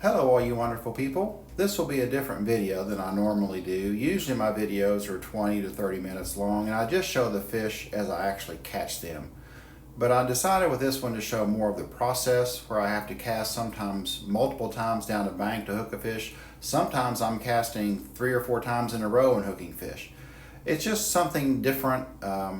Hello all you wonderful people. This will be a different video than I normally do. Usually my videos are 20 to 30 minutes long and I just show the fish as I actually catch them. But I decided with this one to show more of the process where I have to cast sometimes multiple times down the bank to hook a fish. Sometimes I'm casting 3 or 4 times in a row and hooking fish. It's just something different.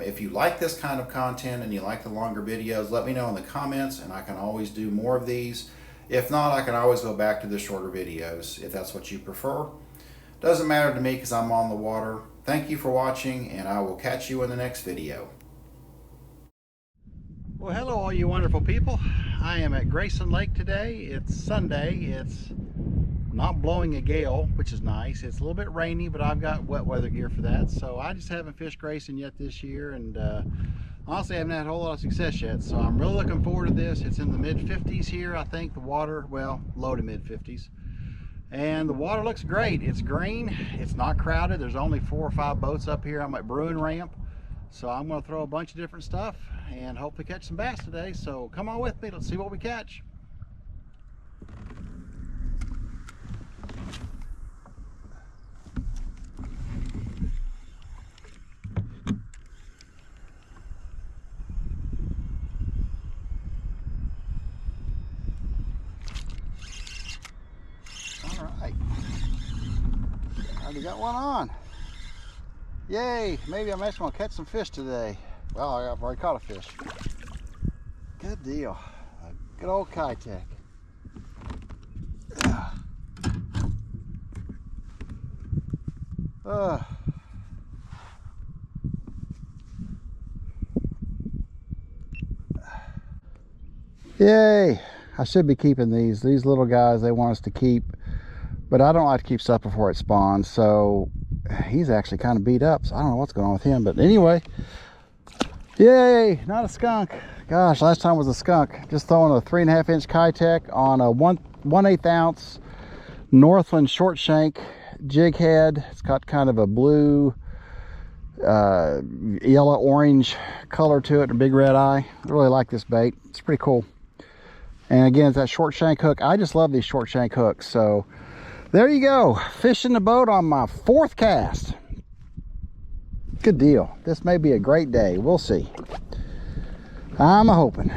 If you like this kind of content and you like the longer videos, let me know in the comments and I can always do more of these. If not, I can always go back to the shorter videos if that's what you prefer. Doesn't matter to me because I'm on the water. Thank you for watching and I will catch you in the next video. Well, hello all you wonderful people. I am at Grayson Lake today. It's Sunday. It's not blowing a gale, which is nice. It's a little bit rainy, but I've got wet weather gear for that. So I just haven't fished Grayson yet this year, and honestly I haven't had a whole lot of success yet. So I'm really looking forward to this. It's in the mid 50s here, I think. The water, well, low to mid 50s. And the water looks great. It's green. It's not crowded. There's only 4 or 5 boats up here. I'm at Bruin Ramp. So I'm going to throw a bunch of different stuff and hopefully catch some bass today. So come on with me. Let's see what we catch. All right. Already got one on. Yay, maybe I'm actually going to catch some fish today. Well, I've already caught a fish. Good deal. A good old Keitech. Yay. I should be keeping these. These little guys they want us to keep, but I don't like to keep stuff before it spawns, so he's actually kind of beat up, so I don't know what's going on with him. But anyway, yay, not a skunk. Gosh, last time was a skunk. Just throwing a 3.5 inch Keitech on a 1/8 ounce Northland short shank jig head. It's got kind of a blue yellow orange color to it and a big red eye. I really like this bait. It's pretty cool. And again, it's that short shank hook. I just love these short shank hooks. So there you go, fishing the boat on my 4th cast. Good deal. This may be a great day. We'll see. I'm hoping.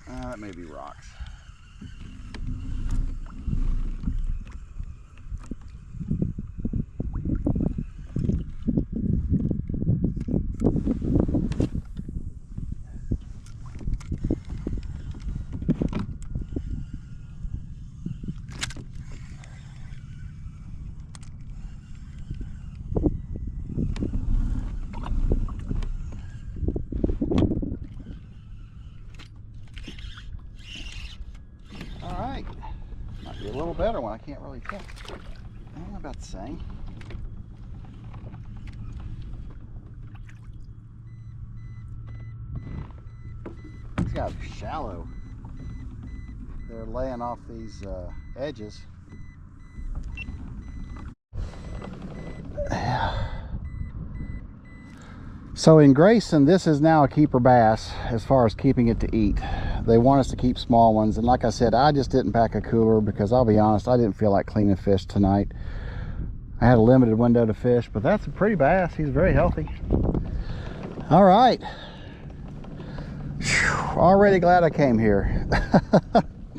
That may be rocks. Might be a little better one. I can't really tell. I'm about the same. It's got shallow. They're laying off these edges. So in Grayson, this is now a keeper bass as far as keeping it to eat. They want us to keep small ones, and like I said, I just didn't pack a cooler because I'll be honest, I didn't feel like cleaning fish tonight. I had a limited window to fish, but that's a pretty bass. He's very healthy. All right. Whew, already glad I came here.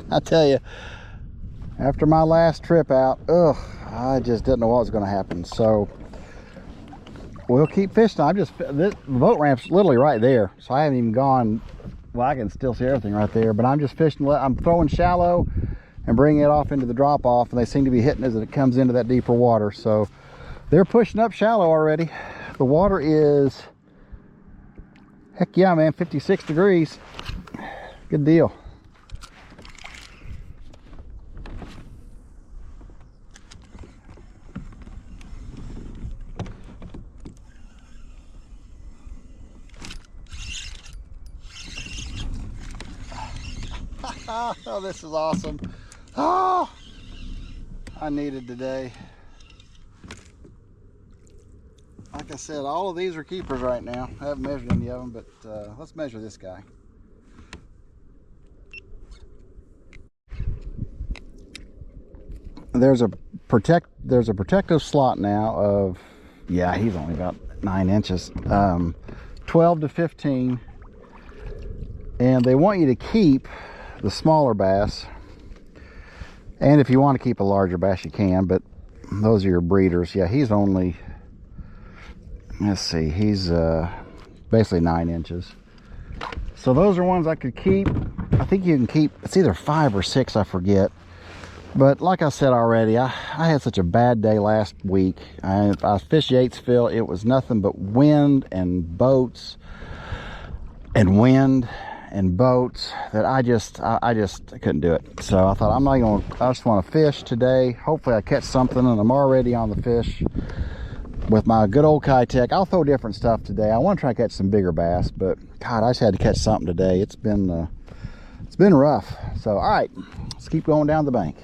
I tell you, after my last trip out, I just didn't know what was going to happen. So we'll keep fishing. This boat ramp's literally right there, so I haven't even gone. Well, I can still see everything right there, but I'm just fishing. I'm throwing shallow and bringing it off into the drop off, and they seem to be hitting as it comes into that deeper water. So they're pushing up shallow already. The water is, heck yeah, man, 56 degrees. Good deal. Oh, this is awesome. Oh, I needed today. Like I said, all of these are keepers right now. I haven't measured any of them, but let's measure this guy. There's a protective slot now of, yeah, he's only about 9 inches, 12 to 15, and they want you to keep the smaller bass, and if you want to keep a larger bass you can, but those are your breeders. Yeah, he's only, let's see, he's basically 9 inches. So those are ones I could keep. I think you can keep, it's either 5 or 6, I forget. But like I said already, I had such a bad day last week. I fished Yatesville. It was nothing but wind and boats and wind and boats that I just couldn't do it. So I thought, I just want to fish today. Hopefully I catch something, and I'm already on the fish with my good old Keitech. I'll throw different stuff today. I want to try to catch some bigger bass, but God, I just had to catch something today. It's been rough. So all right, let's keep going down the bank.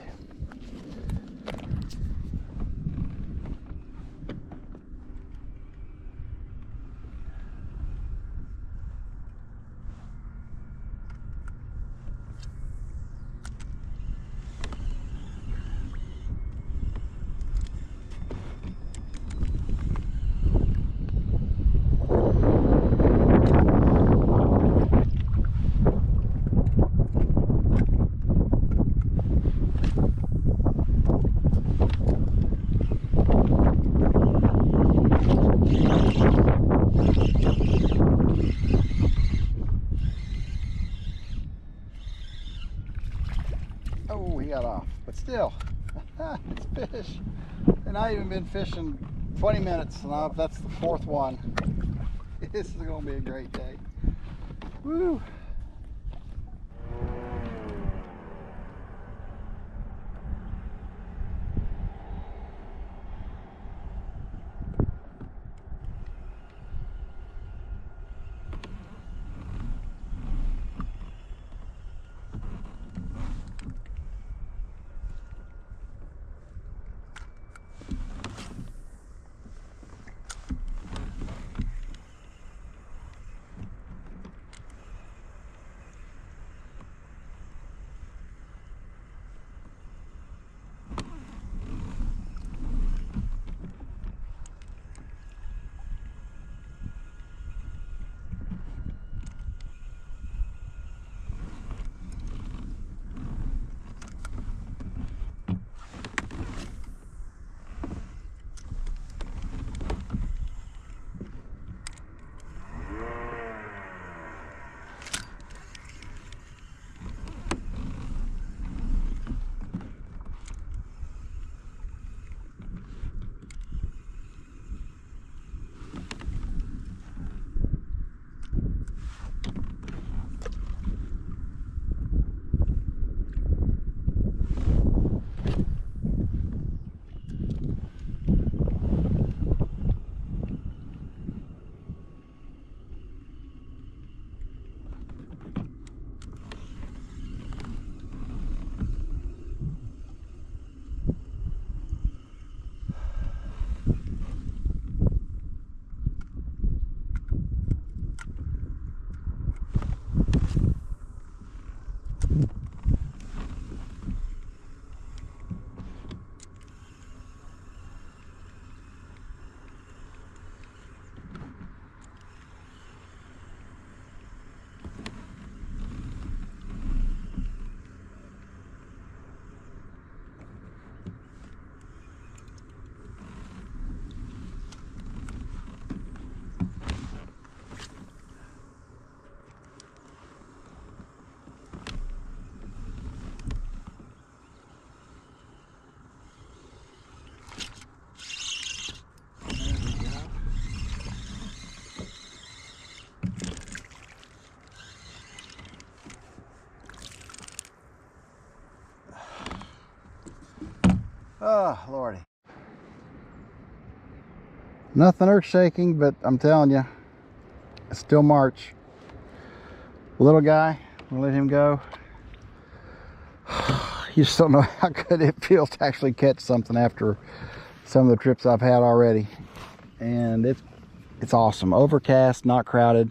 Oh, he got off, but still, it's fish. And I even been fishing 20 minutes, and that's the 4th one. This is gonna be a great day. Woo! Oh, Lordy. Nothing earth shaking, but I'm telling you, it's still March. Little guy, we'll let him go. you just don't know how good it feels to actually catch something after some of the trips I've had already. And it's awesome. Overcast, not crowded.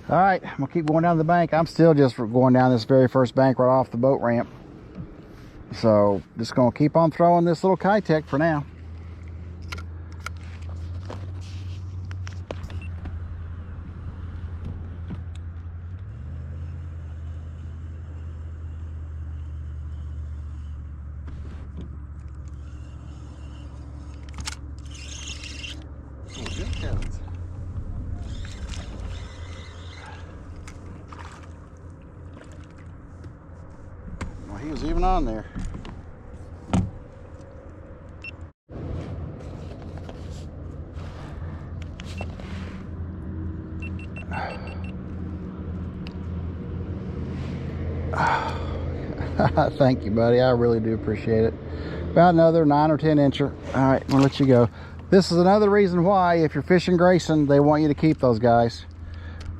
All right, I'm gonna keep going down the bank. I'm still just going down this very first bank right off the boat ramp. So just gonna keep on throwing this little Keitech for now. Well, he was even on there. Thank you, buddy. I really do appreciate it. About another 9 or 10 incher. All right, I'm gonna let you go. This is another reason why, if you're fishing Grayson, they want you to keep those guys.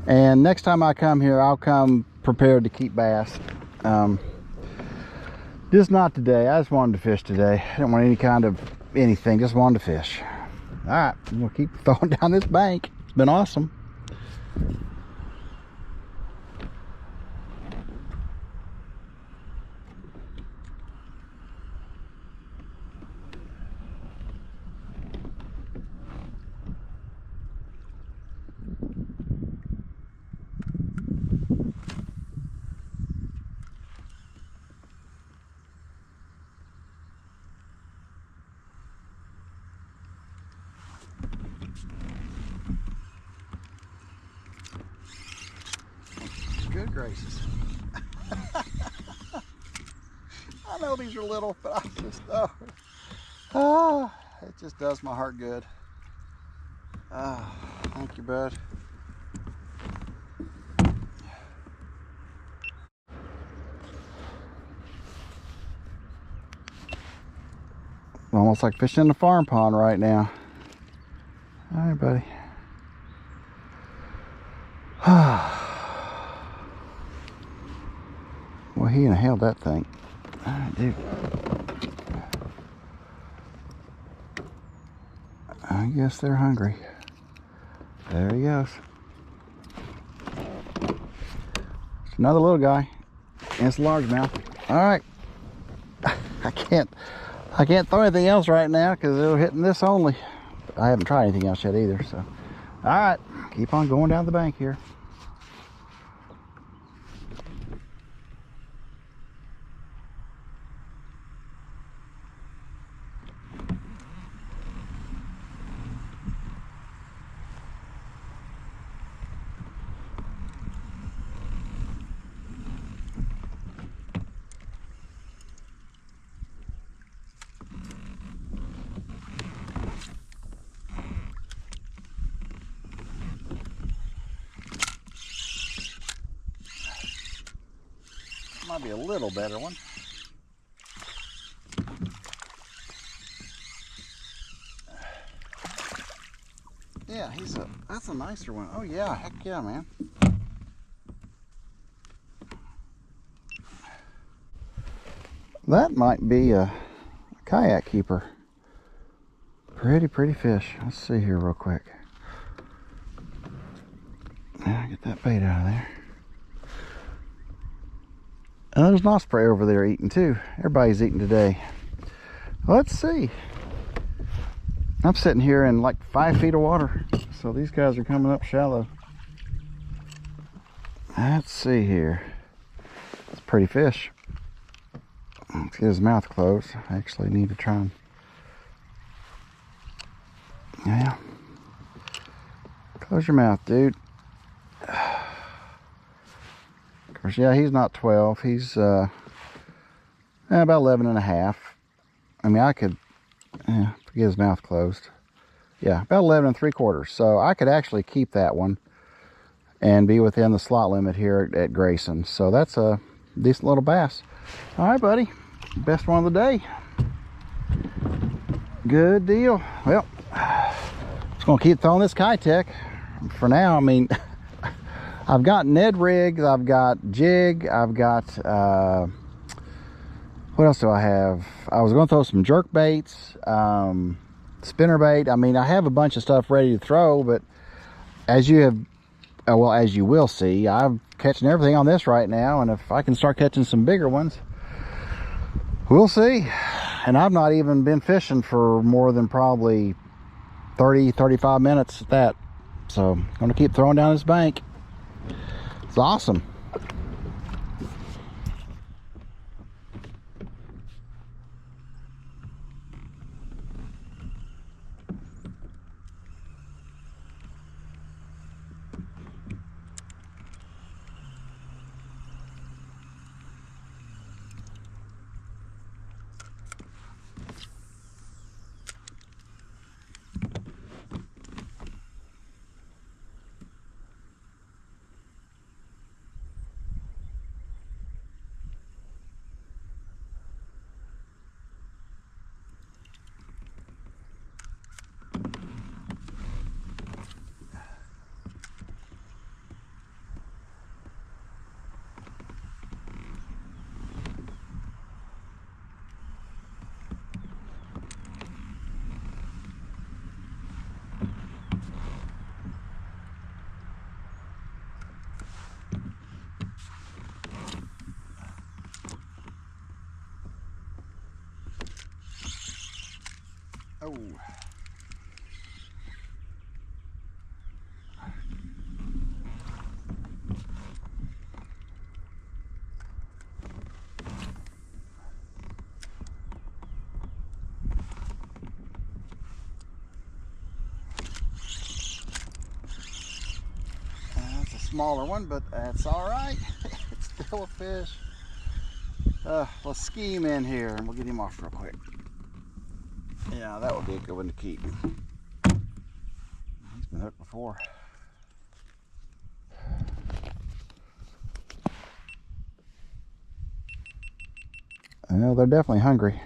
And next time I come here, I'll come prepared to keep bass. Just not today. I just wanted to fish today. I didn't want any kind of anything. Just wanted to fish. All right, we'll keep throwing down this bank. It's been awesome. Good gracious. I know these are little, but I just, it just does my heart good. Thank you, bud. Almost like fishing in a farm pond right now. All right, buddy. Well, he inhaled that thing. All right, dude. I guess they're hungry. There he goes. It's another little guy. And it's a largemouth. All right. I can't throw anything else right now because they're hitting this only. I haven't tried anything else yet either. So, all right, keep on going down the bank here. Might be a little better one. Yeah, that's a nicer one. Oh yeah, heck yeah, man. That might be a kayak keeper. Pretty fish. Let's see here real quick. Yeah, get that bait out of there. There's an osprey over there eating too. Everybody's eating today. Let's see. I'm sitting here in like 5 feet of water. So these guys are coming up shallow. Let's see here. It's a pretty fish. Let's get his mouth closed. I actually need to try and... Yeah. Close your mouth, dude. Yeah, he's not 12. He's about 11 and a half. I mean, I could get his mouth closed. Yeah, about 11 3/4. So I could actually keep that one and be within the slot limit here at Grayson. So that's a decent little bass. All right, buddy. Best one of the day. Good deal. Well, just gonna keep throwing this Keitech for now. I mean, I've got Ned rigs, I've got jig, I've got What else do I have? I was going to throw some jerk baits, spinner bait. I mean, I have a bunch of stuff ready to throw, but as you have, well, as you will see, I'm catching everything on this right now, and if I can start catching some bigger ones, we'll see. And I've not even been fishing for more than probably 30-35 minutes at that. So I'm going to keep throwing down this bank. It's awesome. Oh. That's a smaller one, but that's all right. It's still a fish. Let's ski him in here and we'll get him off real quick. Yeah, that would be a good one to keep. He's been hooked before. Well, they're definitely hungry.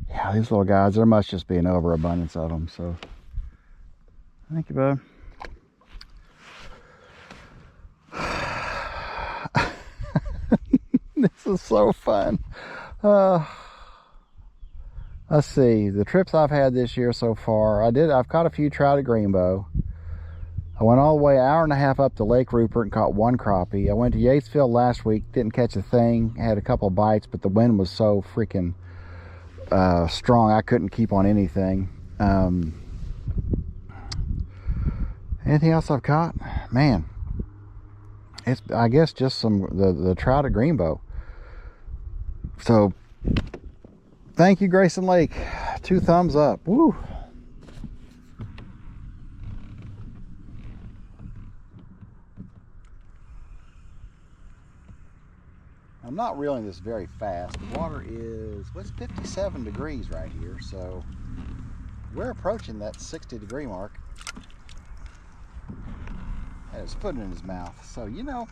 Yeah, these little guys, there must just be an overabundance of them. So, thank you, bud. This is so fun. Let's see, the trips I've had this year so far, I've caught a few trout at Greenbow. I went all the way an hour and a half up to Lake Rupert and caught one crappie. I went to Yatesville last week, didn't catch a thing, had a couple bites, but the wind was so freaking strong I couldn't keep on anything. Anything else I've caught? Man, it's, I guess, just the trout at Greenbow. So thank you, Grayson Lake. 2 thumbs up. Woo. I'm not reeling this very fast. The water is, what's 57 degrees right here, so we're approaching that 60-degree mark. And it's putting it in his mouth. So, you know,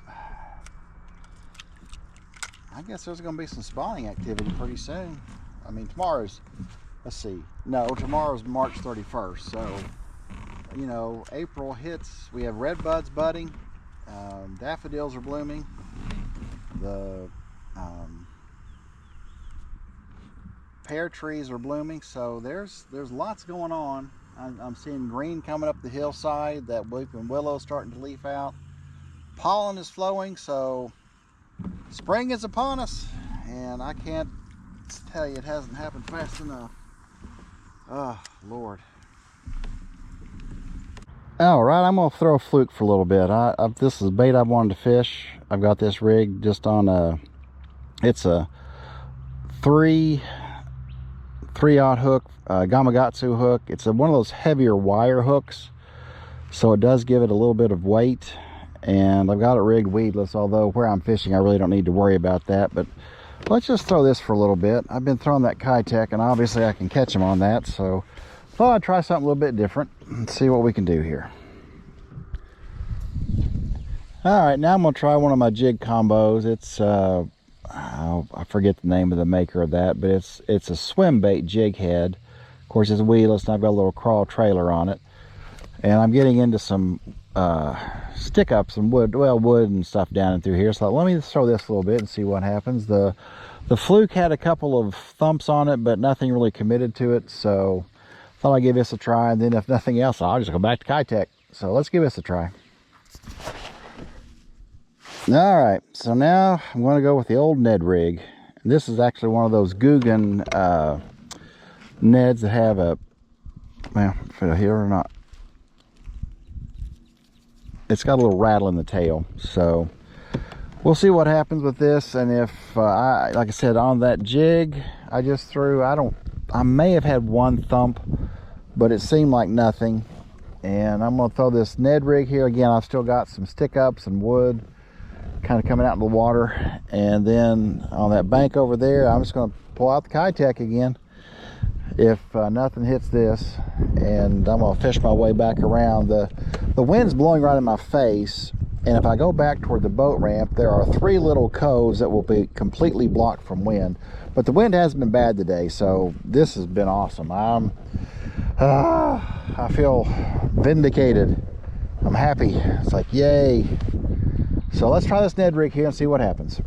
I guess there's going to be some spawning activity pretty soon. I mean, tomorrow's, let's see, no, tomorrow's March 31st. So, you know, April hits, we have red buds budding, daffodils are blooming, the pear trees are blooming, so there's lots going on. I'm seeing green coming up the hillside, that weeping willow starting to leaf out, pollen is flowing, so spring is upon us, and I can't tell you it hasn't happened fast enough. Oh Lord. All right, I'm gonna throw a fluke for a little bit. This is bait I've wanted to fish. I've got this rig just on it's a 3/0 hook, Gamakatsu hook. It's one of those heavier wire hooks, so it does give it a little bit of weight. And I've got it rigged weedless, although where I'm fishing I really don't need to worry about that. But let's just throw this for a little bit. I've been throwing that Keitech, and obviously I can catch them on that, so thought I'd try something a little bit different and see what we can do here. All right, now I'm gonna try one of my jig combos. It's I forget the name of the maker of that, but it's a swim bait jig head. Of course, it's weedless, and I've got a little crawl trailer on it. And I'm getting into some stick up some wood, well, wood and stuff down and through here. So let me throw this a little bit and see what happens. The The Fluke had a couple of thumps on it, but nothing really committed to it, so thought I'd give this a try, and then if nothing else, I'll just go back to Keitech. So let's give this a try. All right, so now I'm going to go with the old Ned rig. This is actually one of those Guggen Neds that have a, well, if it'll hear or not, it's got a little rattle in the tail. So we'll see what happens with this. And if like I said, on that jig I just threw, I may have had one thump, but it seemed like nothing. And I'm going to throw this Ned rig here again. I've still got some stick ups and wood kind of coming out in the water, and then on that bank over there I'm just going to pull out the Keitech again if nothing hits this, and I'm going to fish my way back around. The wind's blowing right in my face, and if I go back toward the boat ramp, there are 3 little coves that will be completely blocked from wind, but the wind hasn't been bad today, so this has been awesome. I feel vindicated. I'm happy. It's like, yay. So let's try this Ned rig here and see what happens.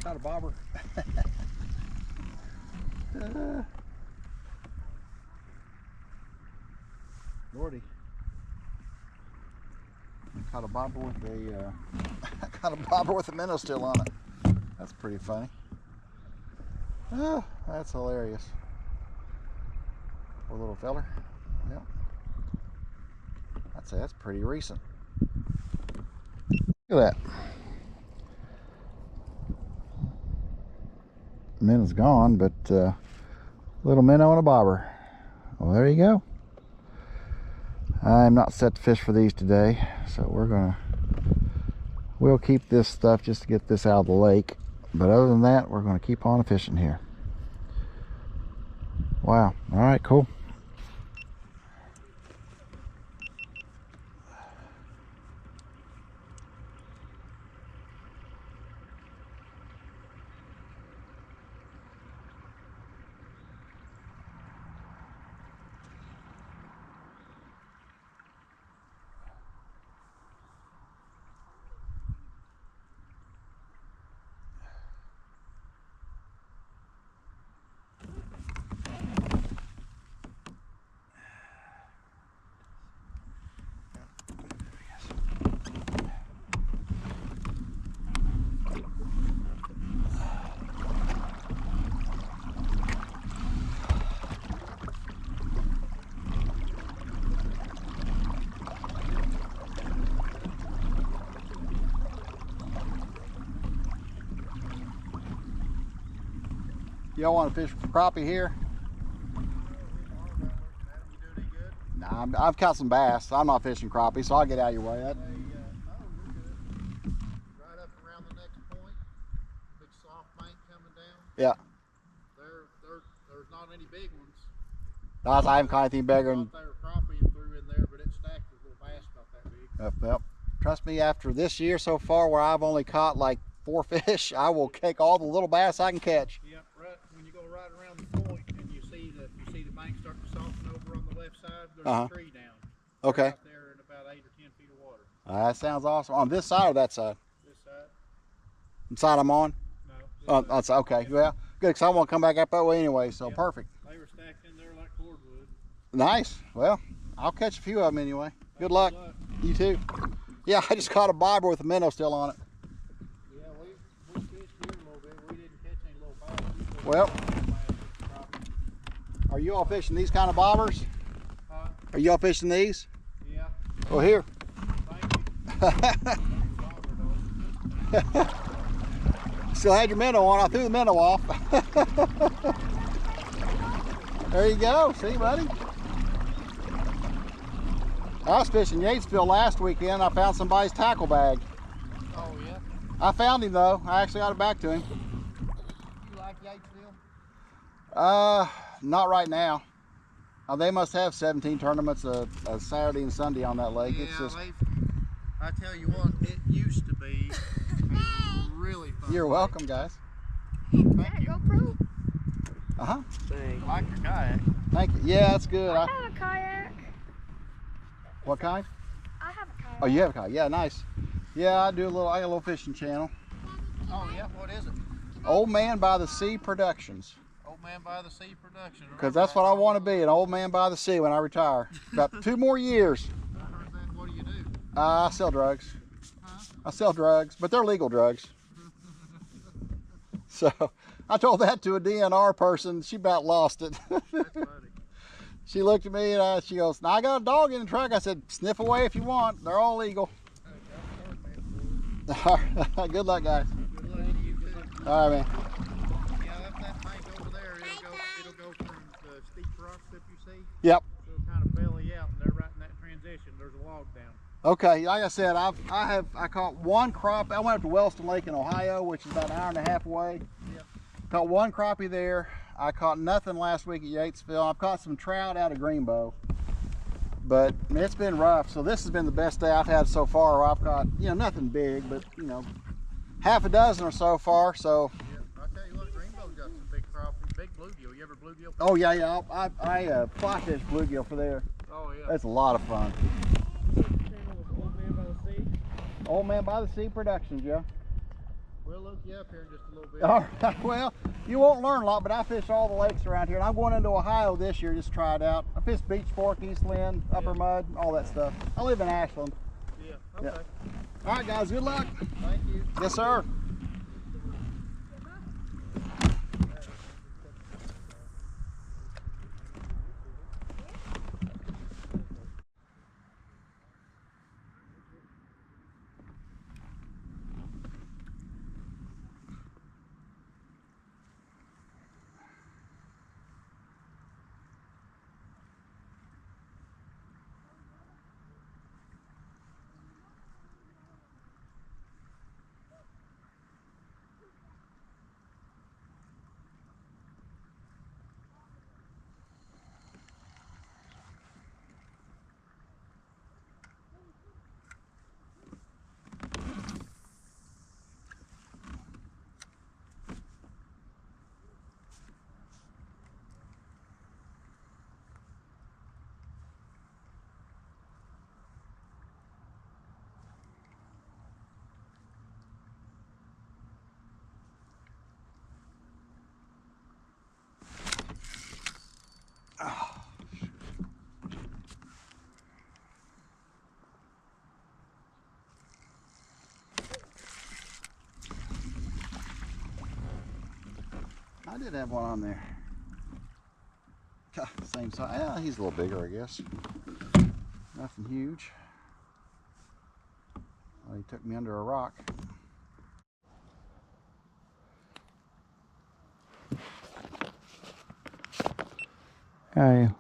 Caught a bobber. Lordy. I caught a bobber with a I caught a bobber with a minnow still on it. That's pretty funny. That's hilarious. Poor little feller. Yep. I'd say that's pretty recent. Look at that. Minnow's gone, but little minnow and a bobber. Well, there you go. I'm not set to fish for these today, so we'll keep this stuff just to get this out of the lake. But other than that, we're going to keep on fishing here. Wow. All right, cool. Y'all want to fish for crappie here? Nah, I've caught some bass. I'm not fishing crappie, so I'll get out of your way. Right up around the next point, big soft bank coming down. Yeah. There's not any big ones. I haven't caught anything bigger than. I thought they were crappie and threw in there, but it stacked with little bass about that big. Yep. Trust me, after this year so far, where I've only caught like 4 fish, I will take all the little bass I can catch. Yep, right when you go right around the point and you see the bank start to soften over on the left side, there's a tree down. Okay. Right there in about 8 or 10 feet of water. That sounds awesome. On this side or that side? This side? The side I'm on? No. That's okay. Yeah. Well, good, because I want to come back up that way anyway, so perfect. They were stacked in there like cordwood. Nice. Well, I'll catch a few of them anyway. Good luck. You too. Yeah, I just caught a bobber with a minnow still on it. Yeah, we fished here a little bit. We didn't catch any little bass. Well, are you all fishing these kind of bobbers? Are you all fishing these? Yeah. Well, here. Thank you. Still had your minnow on. I threw the minnow off. There you go. See, buddy? I was fishing Yatesville last weekend. I found somebody's tackle bag. Oh, yeah? I found him, though. I actually got it back to him. You like Yatesville? Not right now. They must have 17 tournaments a Saturday and Sunday on that lake. Yeah, It's just... I tell you what, it used to be really fun. You're welcome, guys. Thank you. GoPro. Uh-huh. I like your kayak. Thank you. Yeah, that's good. I have a kayak. What kind? I have a kayak. Oh, you have a kayak. Yeah, nice. Yeah, I got a little fishing channel. Oh, yeah? What is it? Old Man by the Sea Productions. Old Man by the Sea Productions. Because that's what I want to be, an old man by the sea when I retire. About 2 more years. I heard that. What do you do? I sell drugs. Huh? I sell drugs, but they're legal drugs. So I told that to a DNR person. She about lost it. That's funny. She looked at me and she goes, "Now I got a dog in the truck." I said, "Sniff away if you want. They're all legal." All right. Good luck, guys. Good luck to you too. All right, man. Yeah, up that bank over there, it'll go from the steep rocks that you see. Yep. It'll kind of belly out, and they're right in that transition. There's a log down. Okay, like I said, I caught one crappie. I went up to Wellston Lake in Ohio, which is about an hour and a half away. Yep. Caught one crappie there. I caught nothing last week at Yatesville. I've caught some trout out of Greenbow, but it's been rough. So this has been the best day I've had so far. I've caught, nothing big, but half a dozen or so far. So. Yeah, I tell you what, Greenbow's got some big crappie, big bluegill. You ever bluegill? Oh yeah. I fly fish bluegill for there. Oh yeah. That's a lot of fun. Old Man by the Sea. Old Man by the Sea Productions, yeah. We'll look you up here in just a little bit. All right, well, you won't learn a lot, but I fish all the lakes around here, and I'm going into Ohio this year just to try it out. I fish Beach Fork, East Lynn, Upper Mud, all that stuff. I live in Ashland. Yeah, okay. Yeah. All right, guys, good luck. Thank you. Yes, sir. I did have one on there. Same size. Yeah, he's a little bigger, I guess. Nothing huge. Well, he took me under a rock. A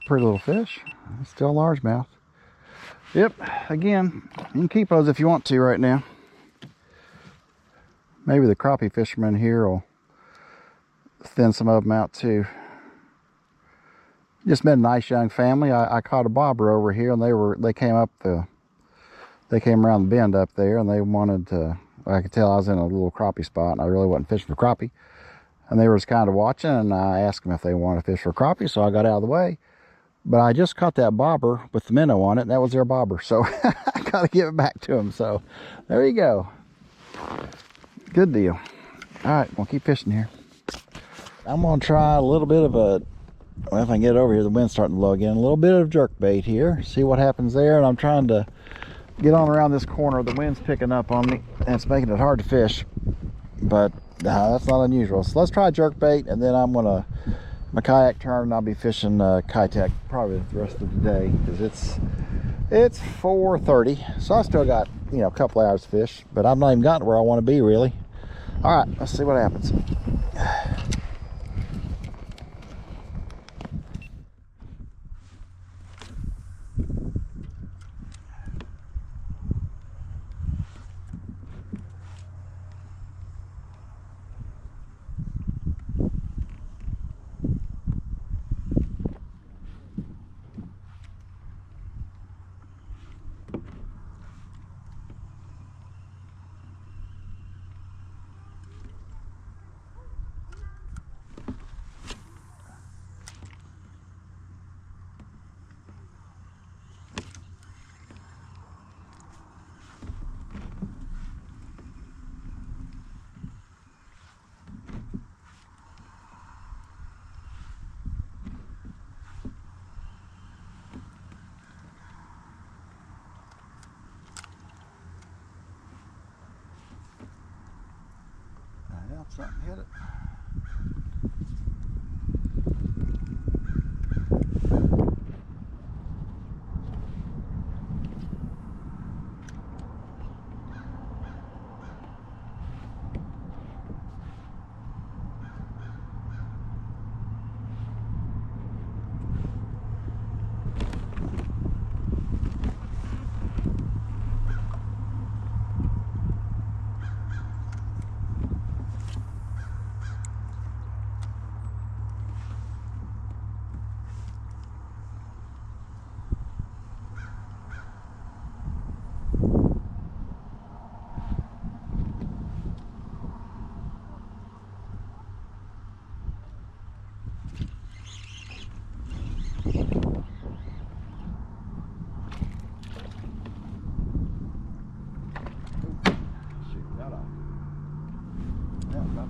pretty little fish. Still largemouth. Yep, again, you can keep those if you want to right now. Maybe the crappie fishermen here will thin some of them out too. Just met a nice young family. I caught a bobber over here, and they came around the bend up there, and they wanted to. I could tell I was in a little crappie spot, and I really wasn't fishing for crappie. And they were just kind of watching, and I asked them if they wanted to fish for crappie, so I got out of the way. But I just caught that bobber with the minnow on it, and that was their bobber, so I got to give it back to them. So there you go. Good deal. All right, we'll keep fishing here. I'm going to try a little bit of well, if I can get over here, the wind's starting to blow again. A little bit of jerk bait here, see what happens there. And I'm trying to get on around this corner. The wind's picking up on me, and it's making it hard to fish. But that's not unusual. So let's try jerk bait, and then I'm going to, my kayak turn, and I'll be fishing Keitech probably the rest of the day, because It's 4:30, so I still got, you know, a couple hours to fish, but I've not even gotten to where I want to be, really. All right, let's see what happens. Yeah, something hit it.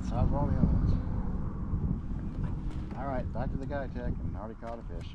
Size of all the other ones. All right, back to the Keitech, and already caught a fish.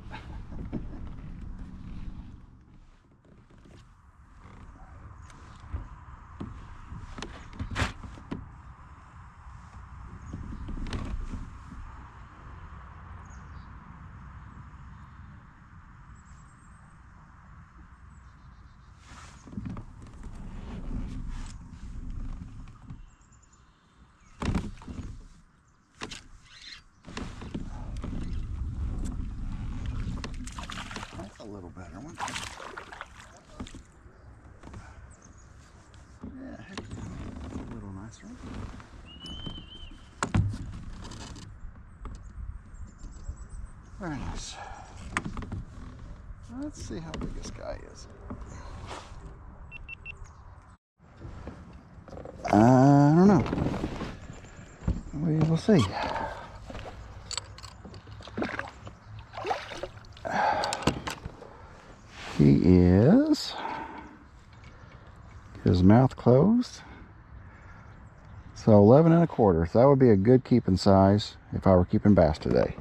That's a little better one. Yeah, heck, that's a little nicer one. Very nice. Let's see how big this guy is. I don't know. We will see. He is, his mouth closed, so 11 1/4. So that would be a good keeping size if I were keeping bass today.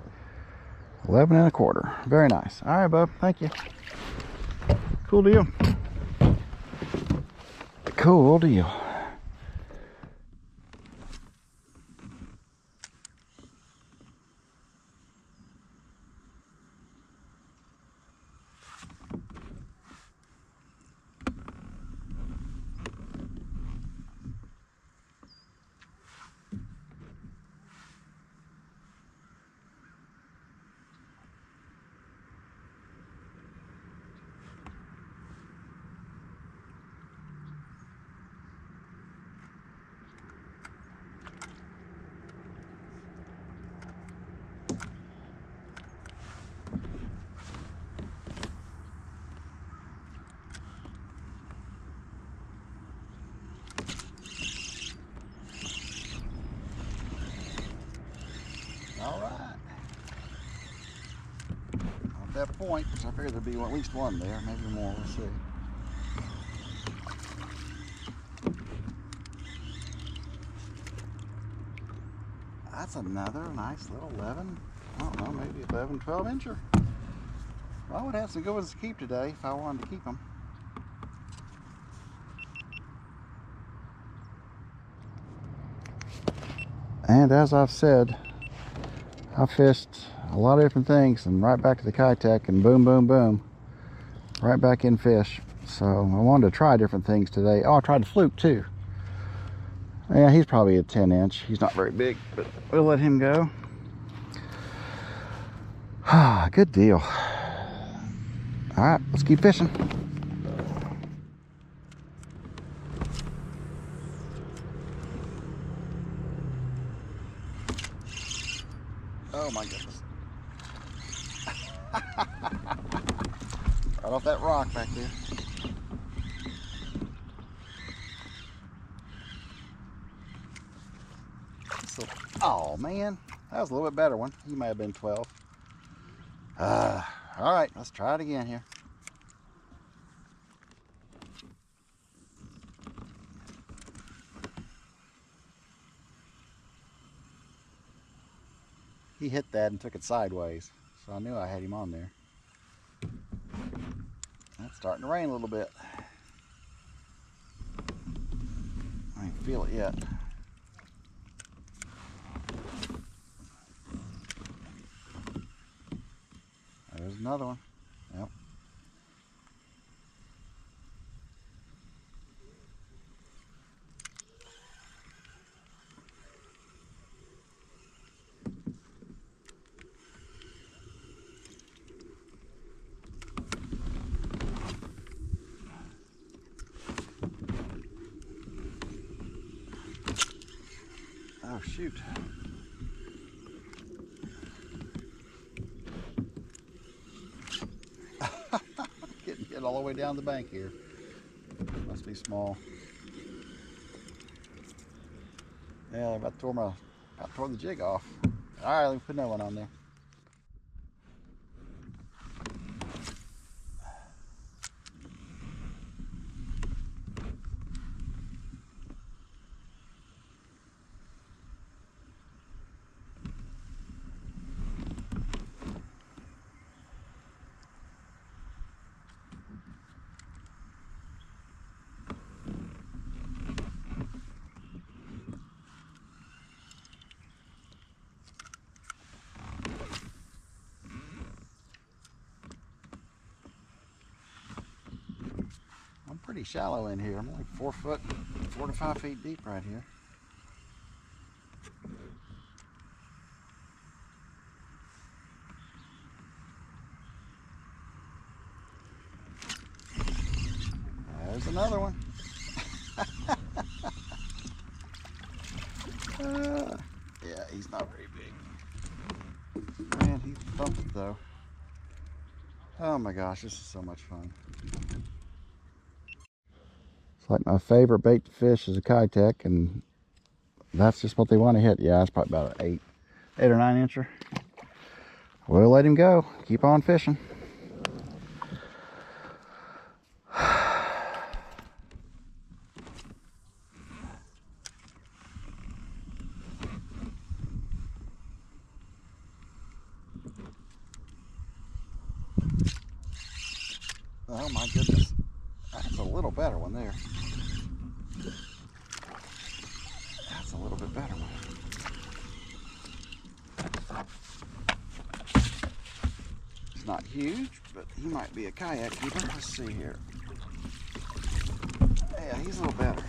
11 1/4. Very nice. All right, bub. Thank you. Cool deal. Cool deal. All right. At that point, because I figured there'd be at least one there, maybe more. We'll see. That's another nice little 11, I don't know, maybe 11, 12 incher. Well, I would have some good ones to keep today if I wanted to keep them. And as I've said, I fished a lot of different things and right back to the Keitech and boom, boom, boom. right back in fish. So I wanted to try different things today. Oh, I tried the fluke too. Yeah, he's probably a 10 inch. He's not very big, but we'll let him go. Ah, good deal. All right, let's keep fishing. Oh my goodness. Right off that rock back there. So, oh man, that was a little bit better one. He may have been 12. All right, let's try it again here. He hit that and took it sideways, so I knew I had him on there. It's starting to rain a little bit. I can feel it yet. There's another one. Yep. Oh shoot. Getting hit all the way down the bank here. Must be small. Yeah, I about tore the jig off. All right, let me put another one on there. I'm pretty shallow in here. I'm only 4 foot, 4 to 5 feet deep right here. There's another one. Yeah, he's not very big. Man, he thumped it though. Oh my gosh, this is so much fun. It's like my favorite bait to fish is a Keitech, and that's just what they want to hit. Yeah, it's probably about an 8 or 9 incher. We'll let him go. Keep on fishing. Oh my goodness. That's a little better one there. That's a little bit better one. It's not huge, but he might be a kayak keeper. Let's see here. Yeah, he's a little better.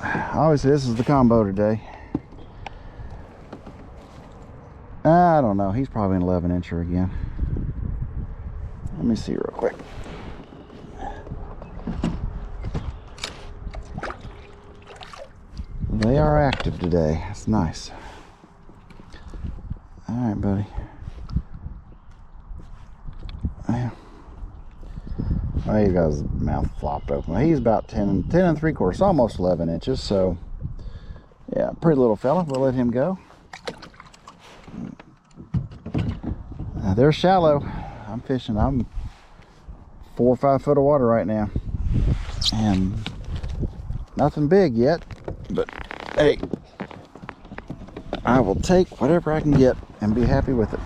Obviously, this is the combo today. I don't know. He's probably an 11 incher again. Let me see real quick. They are active today. That's nice. All right, buddy. Yeah. Oh, he got his mouth flopped open. He's about 10 and 3/4, almost 11 inches. So, yeah, pretty little fella. We'll let him go. They're shallow. I'm fishing. I'm 4 or 5 foot of water right now, and nothing big yet. But hey, I will take whatever I can get and be happy with it.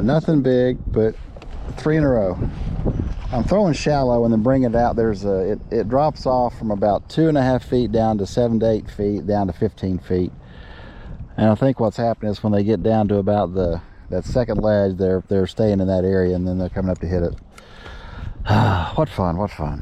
Nothing big, but 3 in a row. I'm throwing shallow and then bring it out. It drops off from about 2.5 feet down to 7 to 8 feet, down to 15 feet. And I think what's happening is when they get down to about that second ledge, they're staying in that area, and then they're coming up to hit it. What fun, what fun.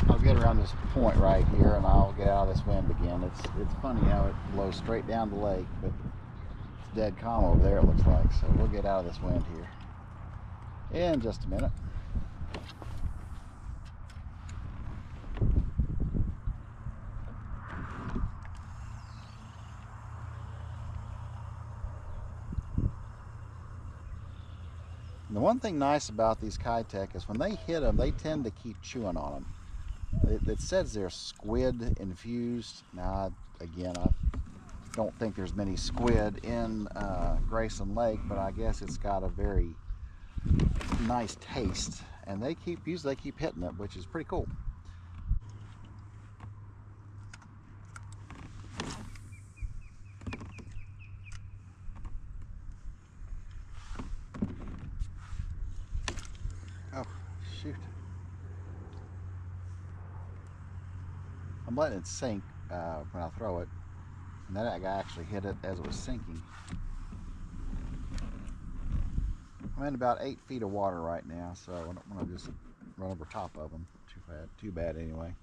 I'll get around this point right here and I'll get out of this wind again. It's funny how it blows straight down the lake, but it's dead calm over there, it looks like. So we'll get out of this wind here in just a minute. The one thing nice about these Keitech is when they hit them, they tend to keep chewing on them. It says they're squid infused. Now, again, I don't think there's many squid in Grayson Lake, but I guess it's got a very nice taste, and usually they keep hitting it, which is pretty cool. Oh, shoot. I'm letting it sink when I throw it, and that guy actually hit it as it was sinking. I'm in about 8 feet of water right now, so I don't want to just run over top of them. Too bad anyway.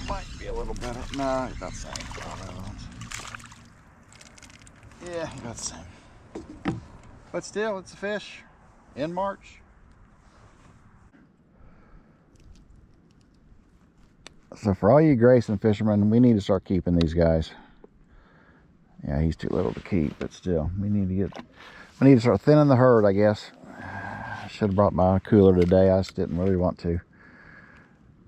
Might be a little better. No, about the same. Yeah, about the same. But still, it's a fish in March. So for all you Grayson fishermen, we need to start keeping these guys. Yeah, he's too little to keep, but still, we need to start thinning the herd, I guess. I should have brought my cooler today. I just didn't really want to.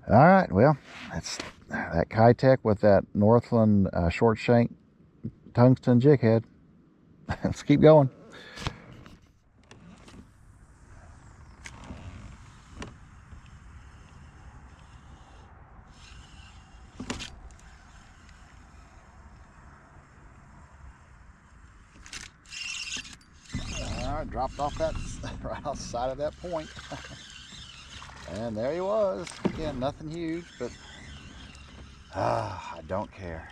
All right, well, that's that Keitech with that Northland short shank tungsten jig head. Let's keep going. All right, dropped off that right outside of that point. And there he was. Again, nothing huge, but I don't care.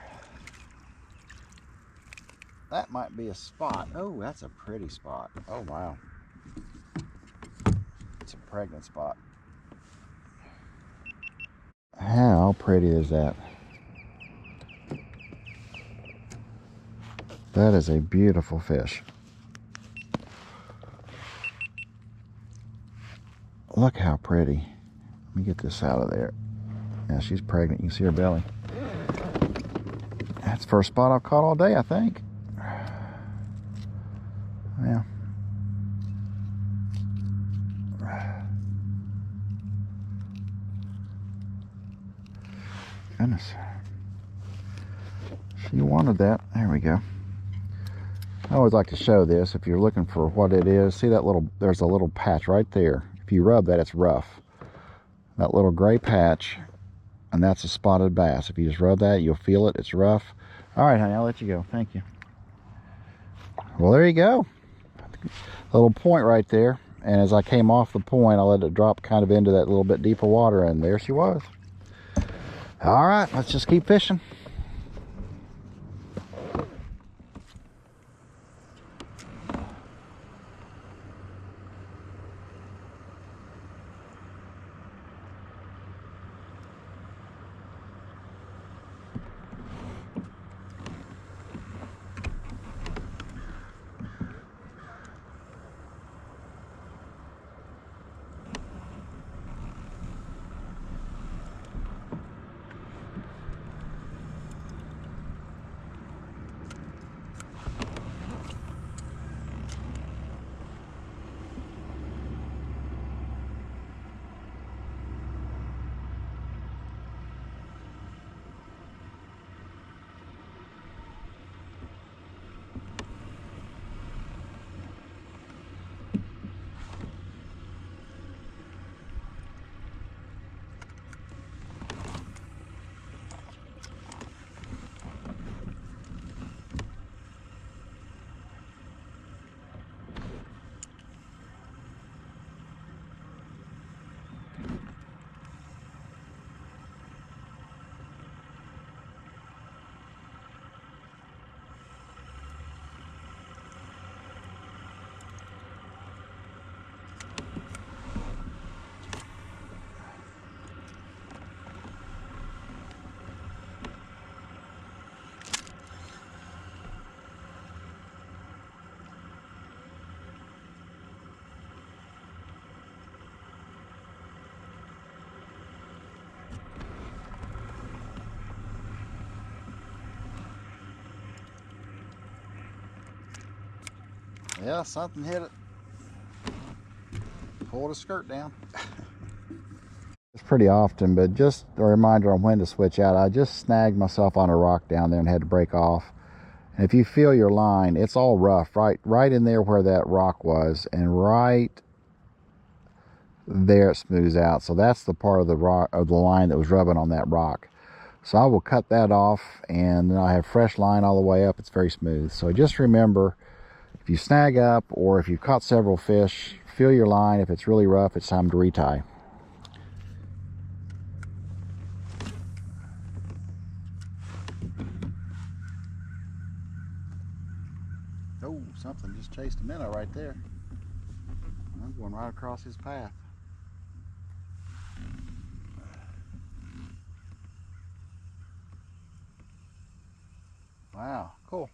That might be a spot. Oh, that's a pretty spot. Oh, wow. It's a pregnant spot. How pretty is that? That is a beautiful fish. Look how pretty. Let me get this out of there. Yeah, she's pregnant. You can see her belly. That's the first spot I've caught all day, I think. Yeah. Goodness. She wanted that. There we go. I always like to show this if you're looking for what it is. See that little, there's a little patch right there. If you rub that, it's rough. That little gray patch, and that's a spotted bass. If you just rub that, you'll feel it. It's rough. All right, honey, I'll let you go. Thank you. Well, there you go. A little point right there. And as I came off the point, I let it drop kind of into that little bit deeper water, and there she was. All right, let's just keep fishing. Yeah, something hit it. Pulled a skirt down. It's pretty often, but just a reminder on when to switch out. I just snagged myself on a rock down there and had to break off. And if you feel your line, it's all rough, right in there where that rock was, and right there it smooths out. So that's the part of the rock, of the line that was rubbing on that rock. So I will cut that off, and then I have fresh line all the way up. It's very smooth. So just remember, if you snag up or if you've caught several fish, feel your line. If it's really rough, it's time to retie. Oh, something just chased a minnow right there. I'm going right across his path. Wow, cool.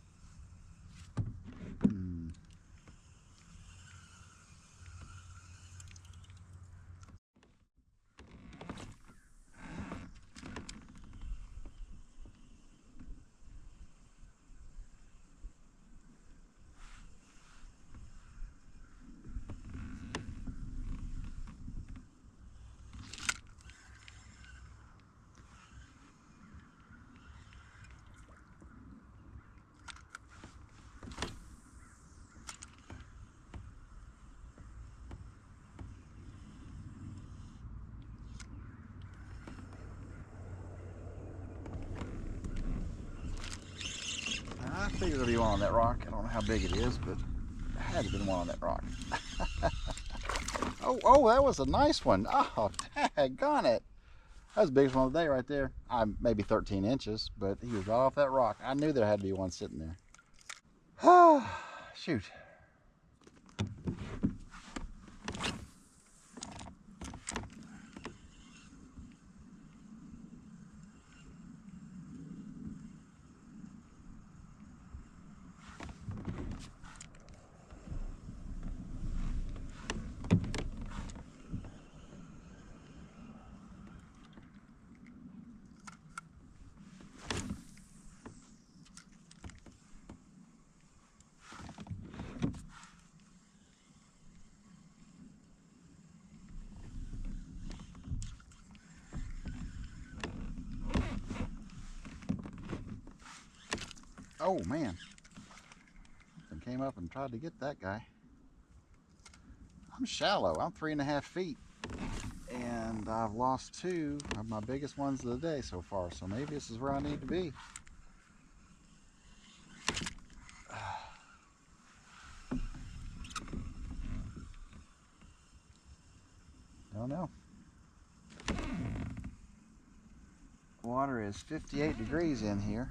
I figured there'd be one on that rock. I don't know how big it is, but it had to have been one on that rock. Oh, that was a nice one. Oh, daggone it. That was the biggest one of the day right there. Maybe 13 inches, but he was right off that rock. I knew there had to be one sitting there. Ah, shoot. Oh man, something came up and tried to get that guy. I'm shallow, I'm 3.5 feet. And I've lost 2 of my biggest ones of the day so far, so maybe this is where I need to be. Don't know. Water is 58 degrees in here.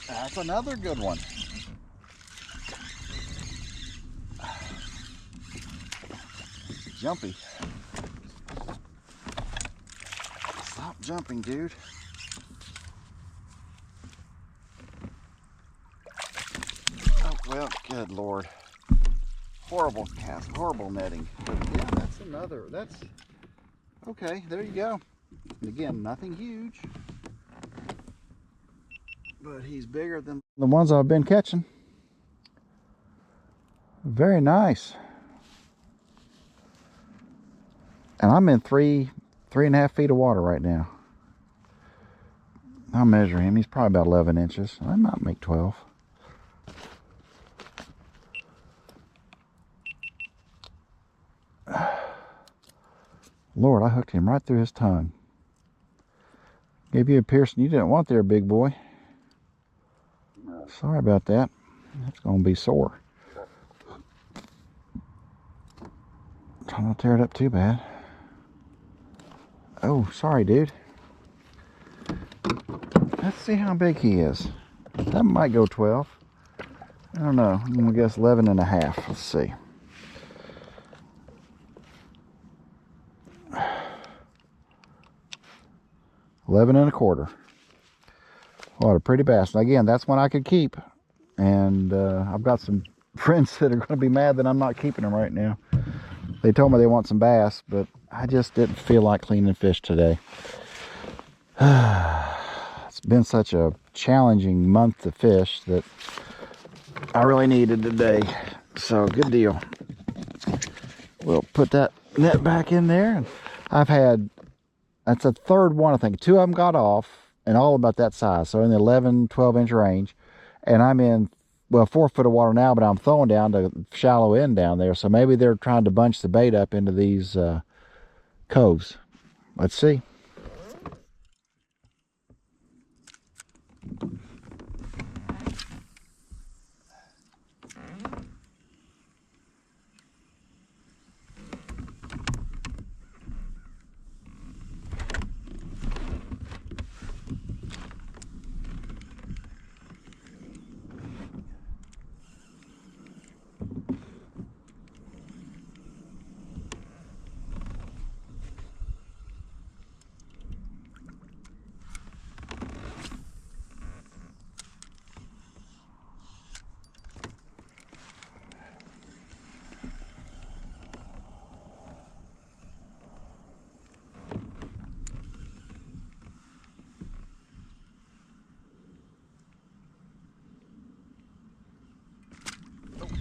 That's another good one. Jumpy. Stop jumping, dude. Oh, well, good Lord. Horrible cast, horrible netting. But yeah, that's another, that's, okay, there you go. And again, nothing huge. But he's bigger than the ones I've been catching. Very nice. And I'm in 3.5 feet of water right now. I'll measure him. He's probably about 11 inches. I might make 12. Lord, I hooked him right through his tongue. Gave you a piercing you didn't want there, big boy. Sorry about that. That's going to be sore. Try not to tear it up too bad. Oh, sorry, dude. Let's see how big he is. That might go 12. I don't know. I'm going to guess 11.5. Let's see. $11.25. What a pretty bass. And again, that's one I could keep. And I've got some friends that are going to be mad that I'm not keeping them right now. They told me they want some bass, but I just didn't feel like cleaning fish today. It's been such a challenging month to fish that I really needed today. So good deal. We'll put that net back in there. And I've had, that's a third one, I think. 2 of them got off and all about that size. So in the 11, 12 inch range. And I'm in, well, 4 foot of water now, but I'm throwing down to shallow end down there. So maybe they're trying to bunch the bait up into these coves. Let's see.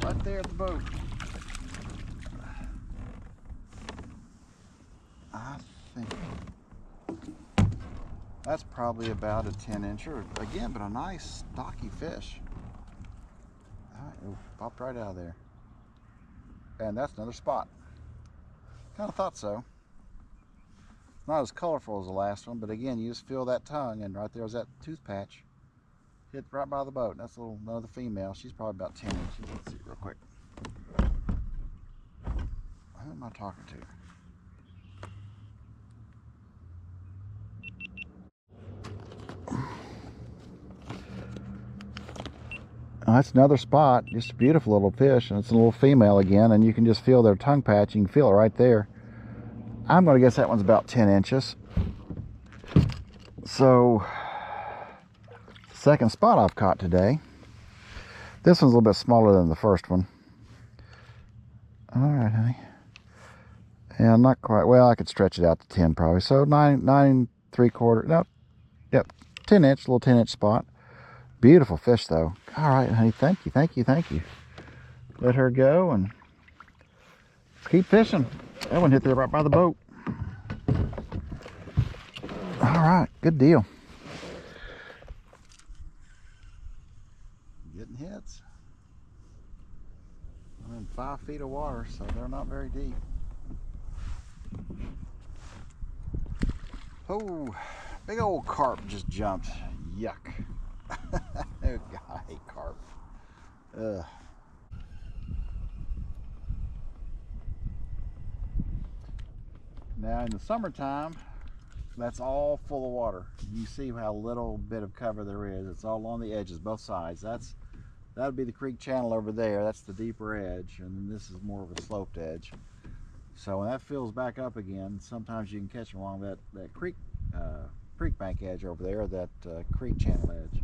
Right there at the boat. I think that's probably about a 10-incher again, but a nice stocky fish. Oh, popped right out of there. And that's another spot. Kind of thought so. Not as colorful as the last one, but again, you just feel that tongue, and right there was that tooth patch. Hit right by the boat. That's another female. She's probably about 10 inches. Let's see real quick. Who am I talking to? Oh, that's another spot. Just a beautiful little fish, and it's a little female again, and you can just feel their tongue patch. You can feel it right there. I'm going to guess that one's about 10 inches. So, second spot I've caught today. This one's a little bit smaller than the first one. All right, honey. Yeah, not quite. Well, I could stretch it out to 10 probably. So 9.75. No, yep, 10 inch, little 10 inch spot. Beautiful fish though. All right, honey. Thank you, thank you, thank you. Let her go and keep fishing. That one hit there right by the boat. All right, good deal. Getting hits. I'm in 5 feet of water, so they're not very deep. Oh, big old carp just jumped. Yuck. Oh, God, I hate carp. Ugh. Now in the summertime, that's all full of water. You see how little bit of cover there is. It's all on the edges, both sides. That'd be the creek channel over there. That's the deeper edge, and then this is more of a sloped edge. So when that fills back up again, sometimes you can catch them along that creek bank edge over there, that creek channel edge.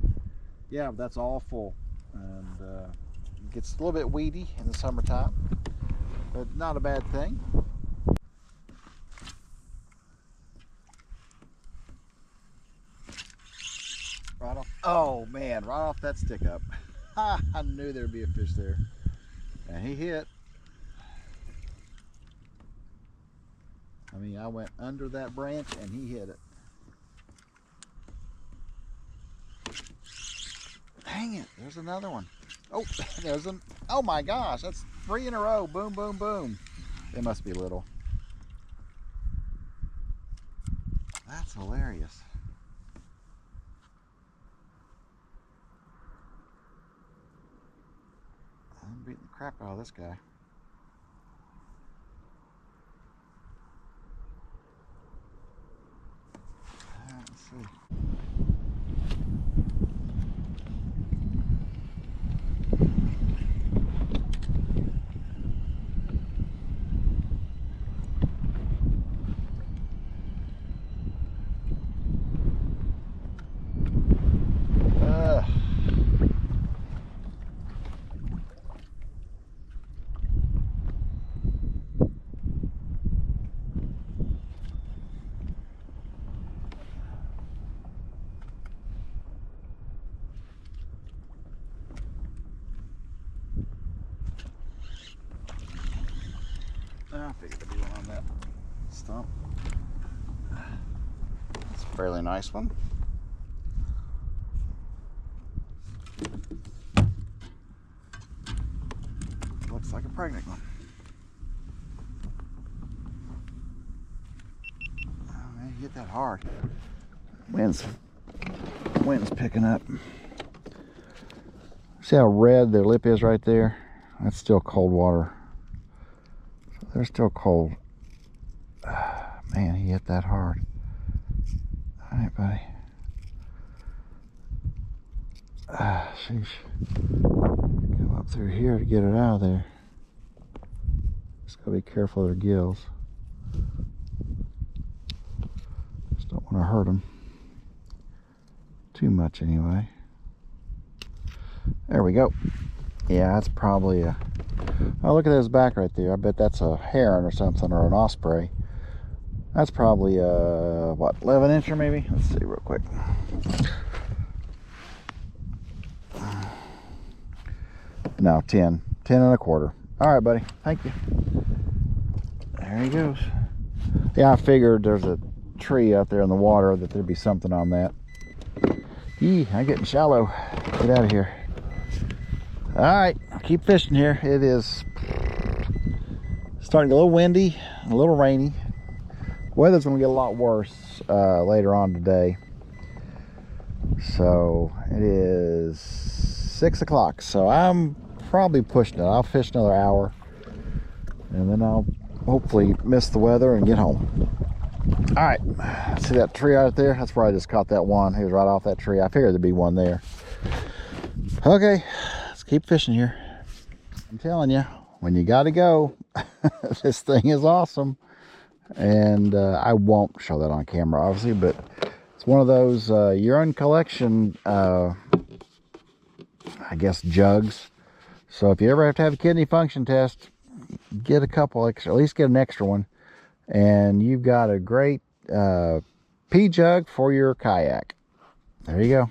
Yeah, that's all full, and it gets a little bit weedy in the summertime, but not a bad thing. Right off. Oh man, right off that stick up. I knew there'd be a fish there, and he hit. I mean, I went under that branch and he hit it. Dang it, there's another one. Oh, oh my gosh, that's 3 in a row. Boom, boom, boom. They must be little. That's hilarious. I'm beating the crap out of this guy. Let's see. I figured there'd be one on that stump. It's a fairly nice one. Looks like a pregnant one. Oh man, you hit that hard. Wind's picking up. See how red their lip is right there? That's still cold water. They're still cold. Man, he hit that hard. All right, buddy. Sheesh. Come up through here to get it out of there. Just gotta be careful of their gills. Just don't want to hurt them too much anyway. There we go. Yeah, that's probably a... Oh, look at his back right there. I bet that's a heron or something, or an osprey. That's probably a, what, 11 incher maybe? Let's see real quick. No, 10. 10 and a quarter. All right, buddy. Thank you. There he goes. Yeah, I figured there's a tree out there in the water that there'd be something on that. Yee, I'm getting shallow. Get out of here. All right, keep fishing here. It is starting to get a little windy, a little rainy. Weather's gonna get a lot worse later on today. So it is 6 o'clock. So I'm probably pushing it. I'll fish another hour, and then I'll hopefully miss the weather and get home. All right, see that tree out there? That's where I just caught that one. He was right off that tree. I figured there'd be one there. Okay. keep fishing here. I'm telling you, when you gotta go, this thing is awesome. And I won't show that on camera, obviously, but it's one of those urine collection, I guess, jugs. So if you ever have to have a kidney function test, get a couple extra, at least get an extra one, and you've got a great pee jug for your kayak. There you go.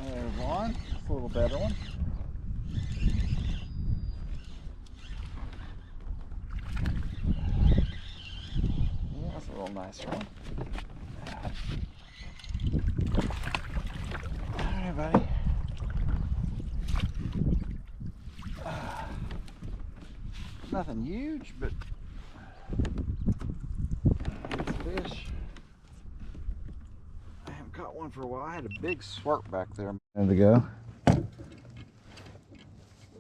There's one, a little better one. Yeah, that's a little nicer one. Alright, buddy. Nothing huge, but it's a fish. I haven't caught one for a while. I had a big swerp back there a minute ago.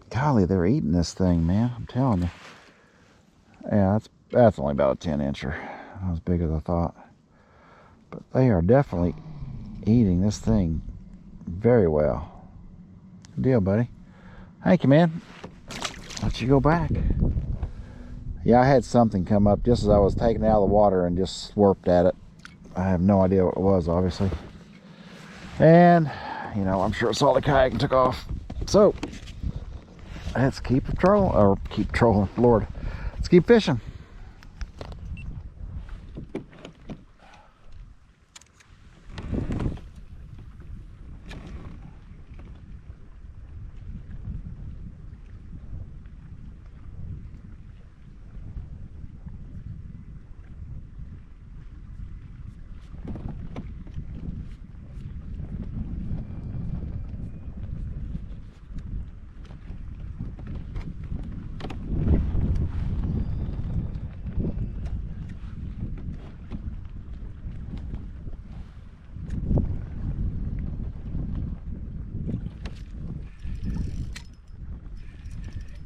Golly, they're eating this thing, man. I'm telling you. Yeah, that's only about a 10-incher. Not as big as I thought. But they are definitely eating this thing very well. Good deal, buddy. Thank you, man. Let you go back. Yeah, I had something come up just as I was taking it out of the water and just swerped at it. I have no idea what it was, obviously. And, you know, I'm sure it saw the kayak and took off. So, let's keep trolling, Lord. Let's keep fishing.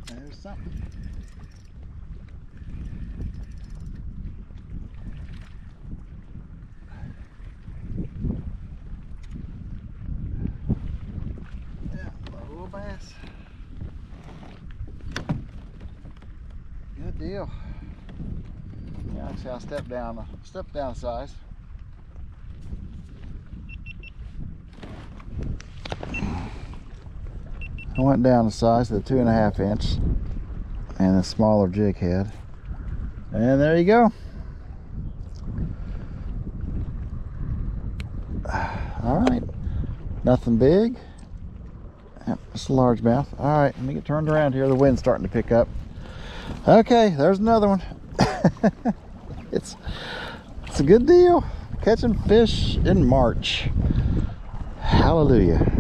There's something. Yeah, a little bass. Good deal. Yeah, actually I stepped down a size. I went down a size to the 2.5 inch and a smaller jig head. And there you go. All right, nothing big. Yep, it's a largemouth. All right, let me get turned around here. The wind's starting to pick up. Okay, there's another one. It's a good deal. Catching fish in March. Hallelujah.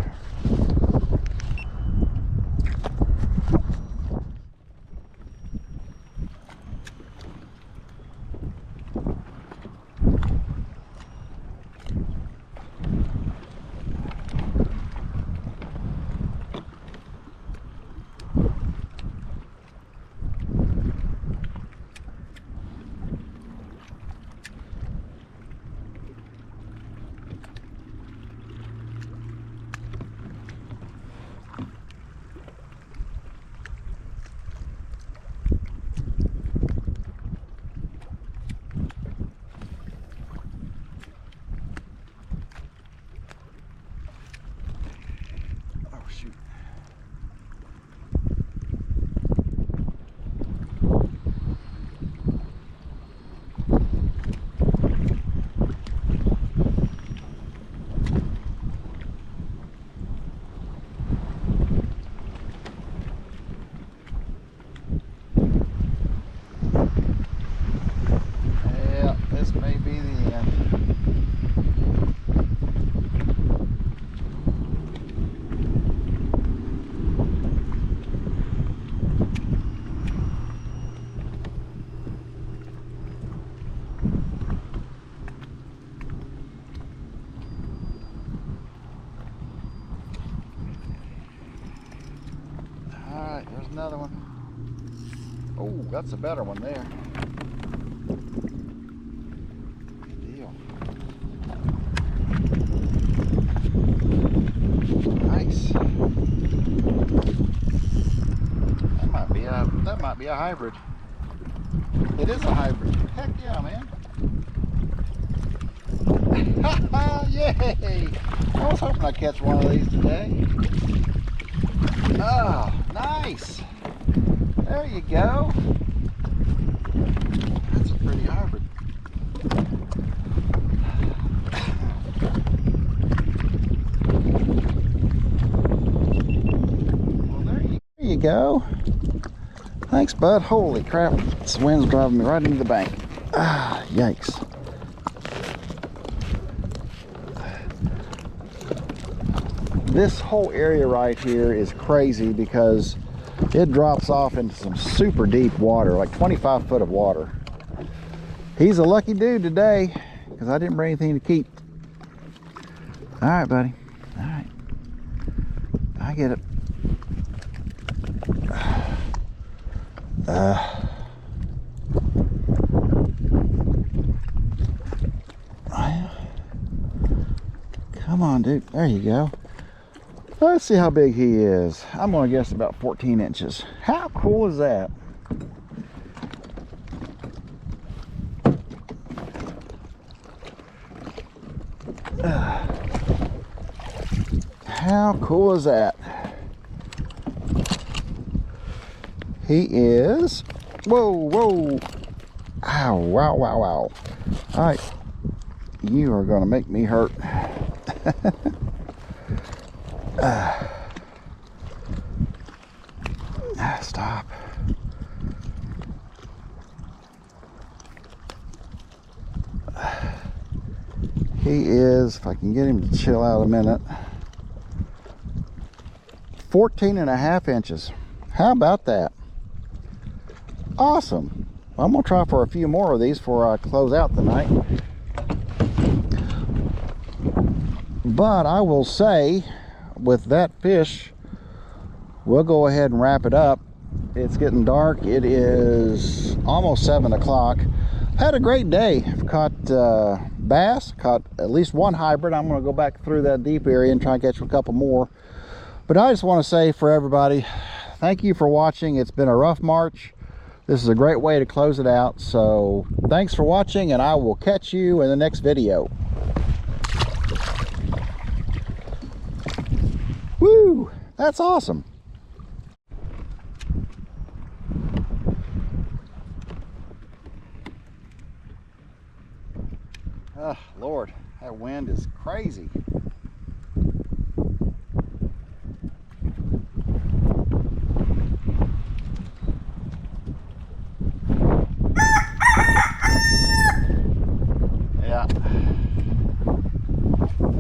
There's another one. Oh, that's a better one there. Good deal. Nice. That might be a hybrid. It is a hybrid. Heck yeah, man. Yay! I was hoping I'd catch one of these today. Oh, nice. There you go. That's a pretty hybrid. Well, there you go. Thanks, bud. Holy crap. This wind's driving me right into the bank. Ah, yikes. This whole area right here is crazy because it drops off into some super deep water, like 25 foot of water. He's a lucky dude today because I didn't bring anything to keep. All right, buddy. All right. I get it. Come on, dude. There you go. Let's see how big he is. I'm going to guess about 14 inches. How cool is that? How cool is that? He is. Whoa, whoa. Ow, wow, wow, wow. All right. You are going to make me hurt. Stop. He is, if I can get him to chill out a minute, 14.5 inches. How about that? Awesome. Well, I'm going to try for a few more of these before I close out tonight. But I will say, with that fish, we'll go ahead and wrap it up. It's getting dark. It is almost 7 o'clock. Had a great day. I've caught bass, caught at least one hybrid. I'm going to go back through that deep area and try and catch a couple more. But I just want to say for everybody, thank you for watching. It's been a rough March. This is a great way to close it out. So thanks for watching, and I will catch you in the next video. Woo! That's awesome. Oh, Lord, that wind is crazy. Yeah.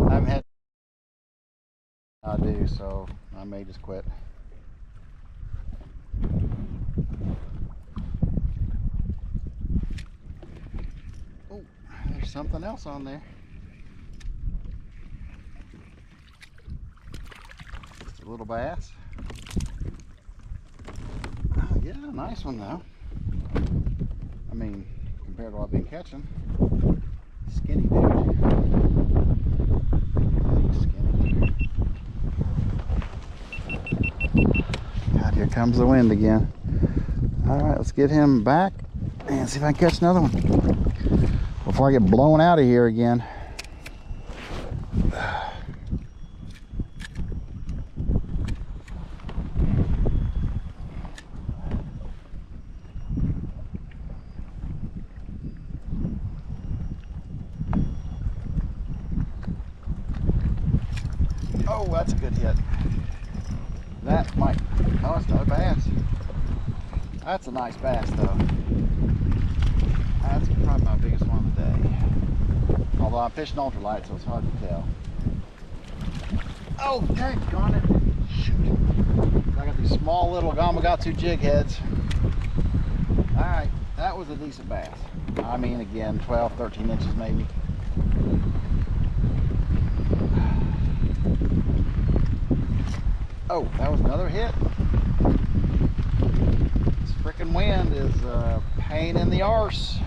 I haven't had. I do, so I may just quit. Oh, there's something else on there. Just a little bass. Oh, yeah, nice one though. I mean, compared to what I've been catching. Skinny dude. Skinny. God, here comes the wind again. All right, let's get him back and see if I can catch another one before I get blown out of here again. Oh, that's a good hit. That might, oh, it's another bass. That's a nice bass though. That's probably my biggest one of the day. Although I'm fishing ultralight, so it's hard to tell. Oh, daggone it. Shoot. I got these small little Gamakatsu jig heads. Alright, that was a decent bass. I mean, again, 12, 13 inches maybe. Oh, that was another hit. frickin' wind is a pain in the arse.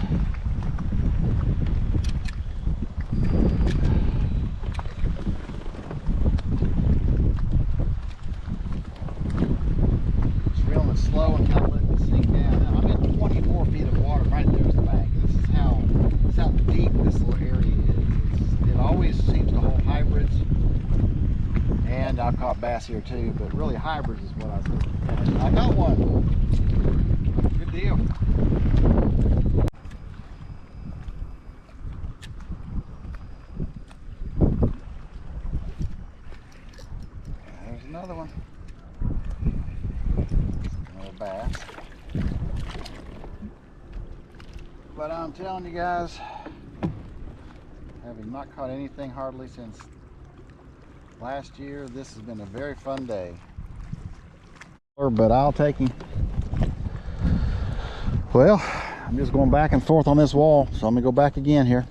Just reeling it slow and kind of letting it sink down. Now, I'm in 24 feet of water. Right there's the bank. This is how deep this little area is. It always seems to hold hybrids, and I've caught bass here too, but really hybrids is what I was looking for. I got one. Good deal. There's another one. Another bass. But I'm telling you guys, having not caught anything hardly since last year, this has been a very fun day. But I'll take him. Well, I'm just going back and forth on this wall, so I'm gonna go back again here.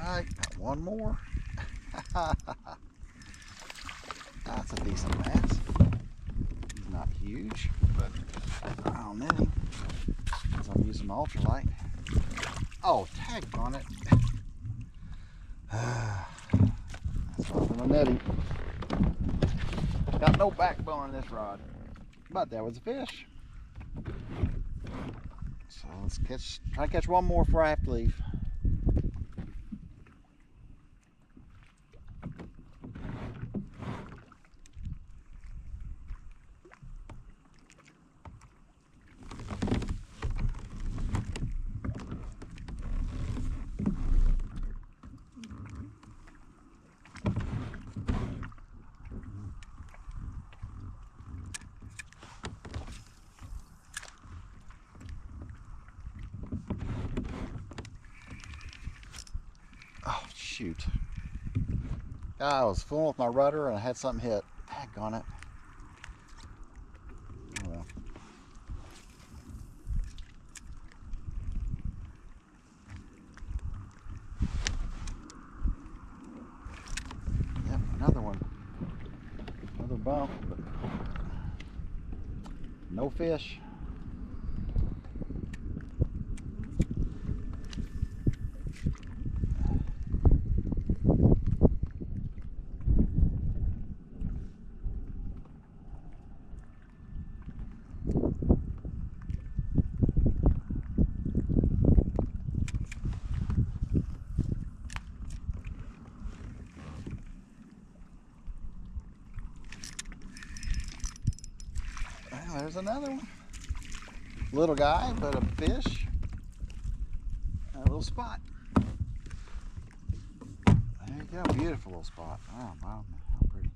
Alright, got one more. That's a decent bass. He's not huge, but I'll net him because I'm using my ultralight. Oh, tag on it. That's why I'm gonna net him. Got no backbone on this rod, but that was a fish. So let's try to catch one more before I have to leave. Oh, shoot. I was fooling with my rudder and I had something hit. Heck on it. Oh well. Yep, another one. Another bump, but no fish. Well, there's another one. Little guy, but a fish. A little spot. There you go, beautiful little spot. Oh, wow, how pretty.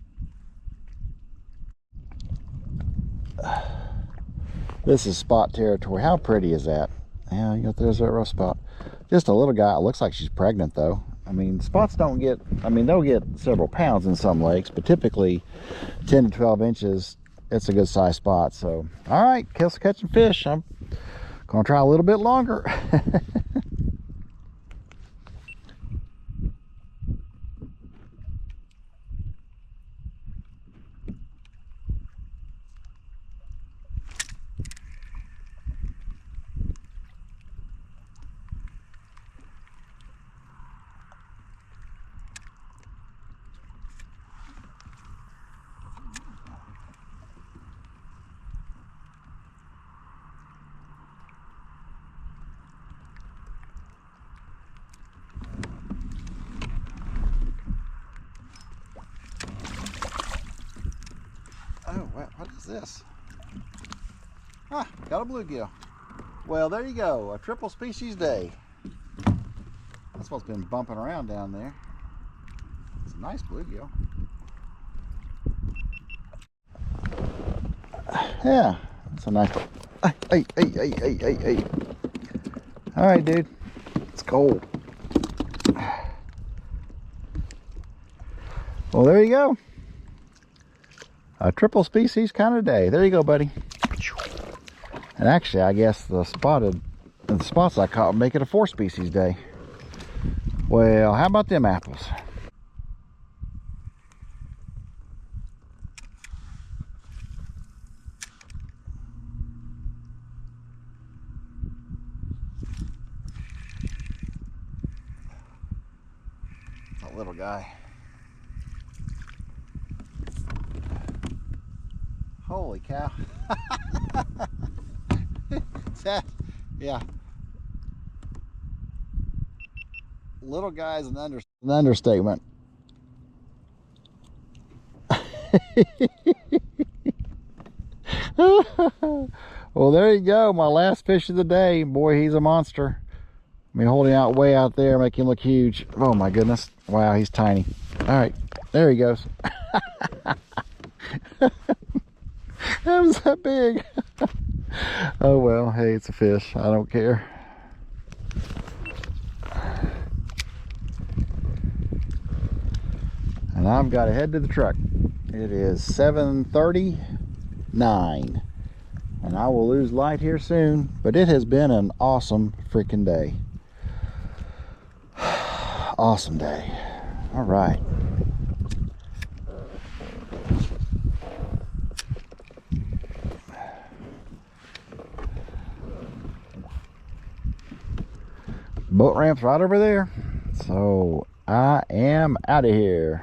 This is spot territory. How pretty is that? Yeah, you got there's that rough spot. Just a little guy. It looks like she's pregnant though. I mean, spots don't get, I mean, they'll get several pounds in some lakes, but typically 10 to 12 inches, it's a good size spot. So, all right, catching fish. I'm gonna try a little bit longer. this? Ah, got a bluegill. Well, there you go, a triple species day. That's what's been bumping around down there. It's a nice bluegill. Yeah, that's a nice one. Hey. All right, dude. It's cold. Well, there you go. A triple species kind of day. There you go, buddy. And actually, I guess the spots I caught make it a 4 species day. Well, how about them apples? That little guy. Holy cow. That, yeah. Little guy's an understatement. Well, there you go. My last fish of the day. Boy, he's a monster. I mean, holding out way out there, make him look huge. Oh my goodness. Wow, he's tiny. All right, there he goes. That was that big. Oh well, hey, it's a fish. I don't care. And I've got to head to the truck. It is 7:39, and I will lose light here soon. But it has been an awesome freaking day. Awesome day. All right. Boat ramp's right over there. So I am out of here.